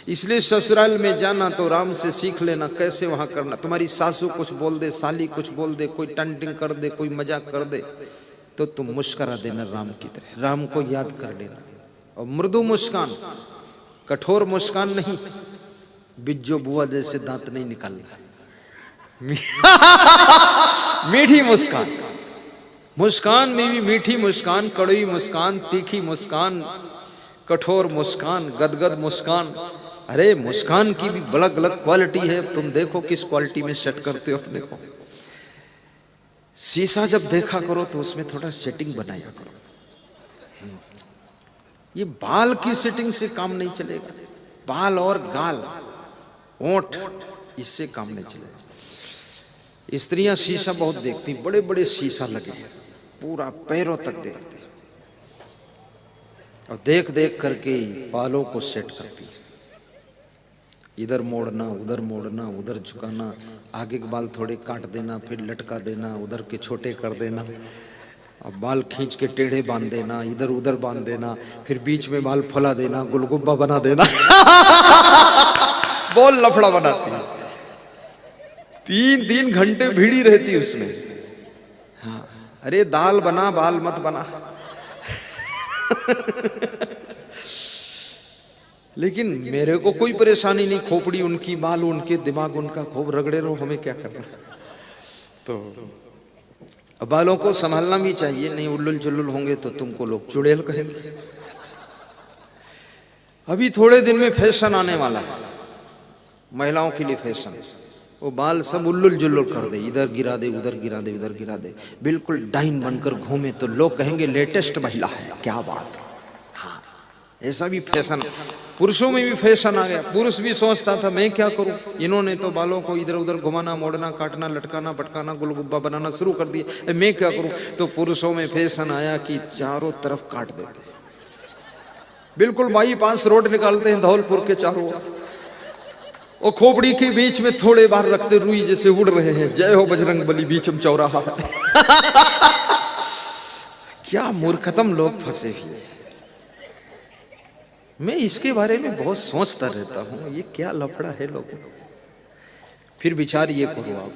इसलिए ससुराल में जाना तो राम से सीख लेना कैसे वहां करना। तुम्हारी सासू कुछ बोल दे, साली कुछ बोल दे, कोई टंटिंग कर दे, कोई मजाक कर दे, तो तुम मुस्कुरा देना राम की तरह, राम को याद कर लेना। और मृदु मुस्कान, कठोर मुस्कान नहीं, बिज्जो बुआ जैसे दांत नहीं निकालना। मीठी मुस्कान, मुस्कान में भी मीठी मुस्कान, कड़वी मुस्कान, तीखी मुस्कान, कठोर मुस्कान, गदगद मुस्कान। अरे मुस्कान की भी अलग अलग क्वालिटी है, तुम देखो किस क्वालिटी में सेट करते हो अपने को। शीशा जब देखा करो तो उसमें थोड़ा सेटिंग बनाया करो। ये बाल की सेटिंग से काम नहीं चलेगा, बाल और गाल, ओंठ, इससे काम नहीं चलेगा। स्त्रियां शीशा बहुत देखती, बड़े बड़े शीशा लगे पूरा पैरों तक देखती, और देख देख करके बालों को सेट करती। इधर मोड़ना, उधर मोड़ना, उधर झुकाना, आगे के बाल थोड़े काट देना, फिर लटका देना, उधर के छोटे कर देना, और बाल खींच के टेढ़े बांध देना, इधर उधर बांध देना, फिर बीच में बाल फुला देना, गुलगुब्बा बना देना। बहुत लफड़ा बनाती है, 3-3 घंटे भिड़ी रहती उसमें। हाँ, अरे दाल बना, बाल मत बना। लेकिन मेरे को कोई परेशानी नहीं, खोपड़ी उनकी, बाल उनके, दिमाग उनका, खूब रगड़े रहो, हमें क्या करना। तो बालों को संभालना भी चाहिए, नहीं उल्लुल जुल्लुल होंगे तो तुमको लोग चुड़ैल कहेंगे। अभी थोड़े दिन में फैशन आने वाला है महिलाओं के लिए, फैशन, वो बाल सब उल्लुल जुल्लुल कर दे, इधर गिरा दे, उधर गिरा दे, उधर गिरा दे, बिल्कुल डाइन बनकर घूमे तो लोग कहेंगे लेटेस्ट महिला है, क्या बात। हाँ, ऐसा भी फैशन, पुरुषों में भी फैशन आ गया। पुरुष भी सोचता था मैं क्या करूं, इन्होंने तो बालों को इधर उधर घुमाना, मोड़ना, काटना, लटकाना, पटकाना, गुलगुब्बा बनाना शुरू कर दिया, मैं क्या करूं। तो पुरुषों में फैशन आया कि चारों तरफ काट देते, बिल्कुल बाईपास रोड निकालते हैं धौलपुर के चारों ओर, और खोपड़ी के बीच में थोड़े बार रखते, रुई जैसे उड़ रहे हैं, जय हो बजरंग बली, बीच में चौराहा। क्या मूर्खतम लोग फंसे हुए। मैं इसके बारे में बहुत सोचता रहता हूं, ये क्या लफड़ा है लोगों। फिर विचार ये करो आप,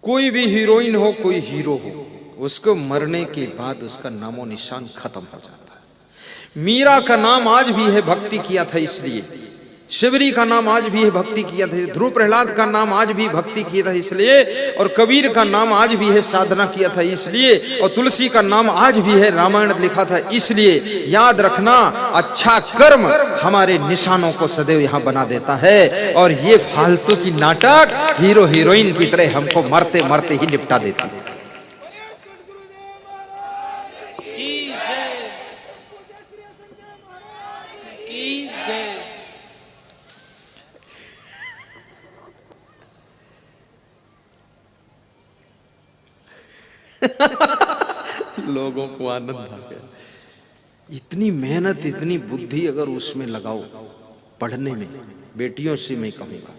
कोई भी हीरोइन हो, कोई हीरो हो, उसको मरने के बाद उसका नामो निशान खत्म हो जाता है। मीरा का नाम आज भी है, भक्ति किया था इसलिए। शिवरी का नाम आज भी है, भक्ति किया था। ध्रुव प्रहलाद का नाम आज भी भक्ति किया था इसलिए, और कबीर का नाम आज भी है, साधना किया था इसलिए, और तुलसी का नाम आज भी है, रामायण लिखा था इसलिए। याद रखना, अच्छा कर्म हमारे निशानों को सदैव यहाँ बना देता है, और ये फालतू की नाटक हीरो हीरोइन की तरह हमको मरते मरते ही निपटा देती है। लोगों को आनंद आ गया। इतनी मेहनत, इतनी बुद्धि अगर उसमें लगाओ, पढ़ने में, बेटियों से मैं कहूंगा,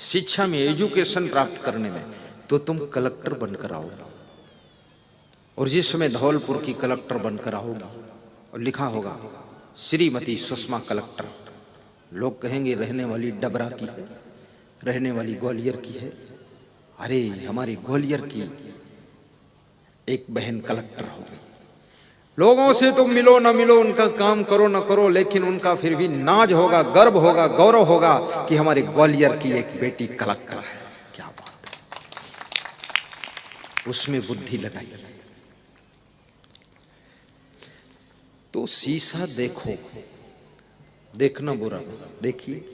शिक्षा में, एजुकेशन प्राप्त करने में, तो तुम कलेक्टर बनकर आओगे। और जिस समय धौलपुर की कलेक्टर बनकर आओगी और लिखा होगा श्रीमती सुषमा कलेक्टर, लोग कहेंगे रहने वाली डबरा की है, रहने वाली ग्वालियर की है। अरे हमारी ग्वालियर की एक बहन कलेक्टर हो गई। लोगों से तुम मिलो ना मिलो, उनका काम करो ना करो, लेकिन उनका फिर भी नाज होगा, गर्व होगा, गौरव होगा कि हमारे ग्वालियर की एक बेटी कलेक्टर है। क्या बात है, उसमें बुद्धि लगाई। तो शीशा देखो, देखना बुरा देखिए,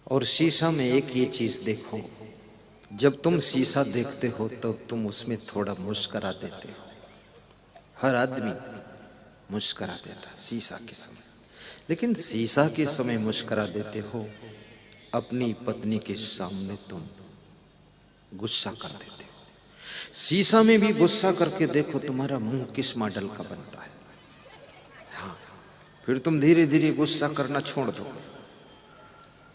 और शीशा में एक ये चीज देखो, जब तुम शीशा देखते हो तो तुम उसमें थोड़ा मुस्कुरा देते हो। हर आदमी मुस्कुरा देता शीशा के समय, लेकिन शीशा के समय मुस्कुरा देते हो, अपनी पत्नी के सामने तुम गुस्सा कर देते हो। शीशा में भी गुस्सा करके देखो तुम्हारा मुंह किस मॉडल का बनता है। हाँ, फिर तुम धीरे धीरे गुस्सा करना छोड़ दो।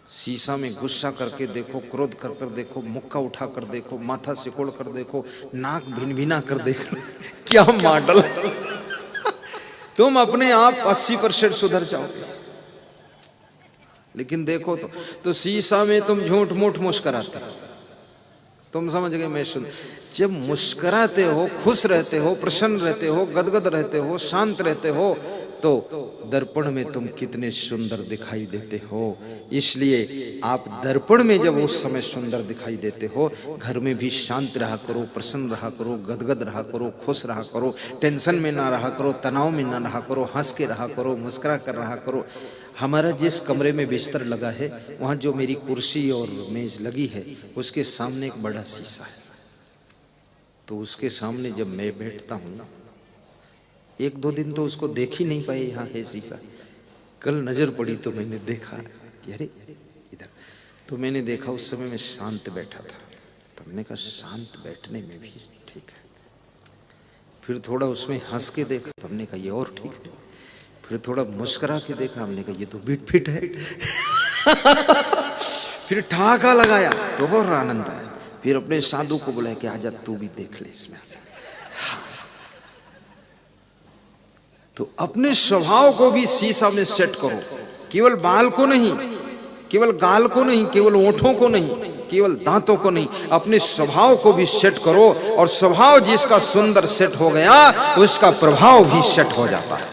शीशा में गुस्सा करके देखो, क्रोध कर कर देखो, मुक्का उठा कर देखो, माथा सिकोड़ कर देखो, नाक भिनभिना कर देखो, क्या मॉडल। तुम अपने आप 80% सुधर जाओगे। लेकिन देखो तो शीशा में तुम झूठ मूठ मुस्कुराते हो, तुम समझ गए मैं सुन। जब मुस्कुराते हो, खुश रहते हो, प्रसन्न रहते हो, गदगद रहते हो, शांत रहते हो, तो दर्पण में तुम कितने सुंदर दिखाई देते हो। इसलिए आप दर्पण में जब उस समय सुंदर दिखाई देते हो, घर में भी शांत रहा करो, प्रसन्न रहा करो, गदगद रहा करो, खुश रहा करो, टेंशन में ना रहा करो, तनाव में ना रहा करो, हंस के रहा करो, मुस्कुरा कर रहा करो। हमारा जिस कमरे में बिस्तर लगा है, वहाँ जो मेरी कुर्सी और मेज लगी है, उसके सामने एक बड़ा शीशा है। तो उसके सामने जब मैं बैठता हूँ, एक दो दिन तो उसको देख ही नहीं पाए, यहाँ है शीशा। कल नजर पड़ी तो मैंने देखा, अरे इधर। तो मैंने देखा उस समय मैं शांत बैठा था। तो मैंने कहा शांत बैठने में भी ठीक है। फिर थोड़ा उसमें हंस के देखा तो हमने कहा ये और ठीक है। फिर थोड़ा मुस्कुरा के देखा, हमने कहा ये तो बीट फिट है। फिर ठहाका लगाया तो और आनंद आया। फिर अपने साधु को बुलाया कि आजा तू भी देख ले इसमें। तो अपने स्वभाव को भी शीशा में सेट करो, केवल बाल को नहीं, केवल गाल को नहीं, केवल ओंठों को नहीं, केवल दांतों को नहीं, अपने स्वभाव को भी सेट करो। और स्वभाव जिसका सुंदर सेट हो गया, उसका प्रभाव भी सेट हो जाता है।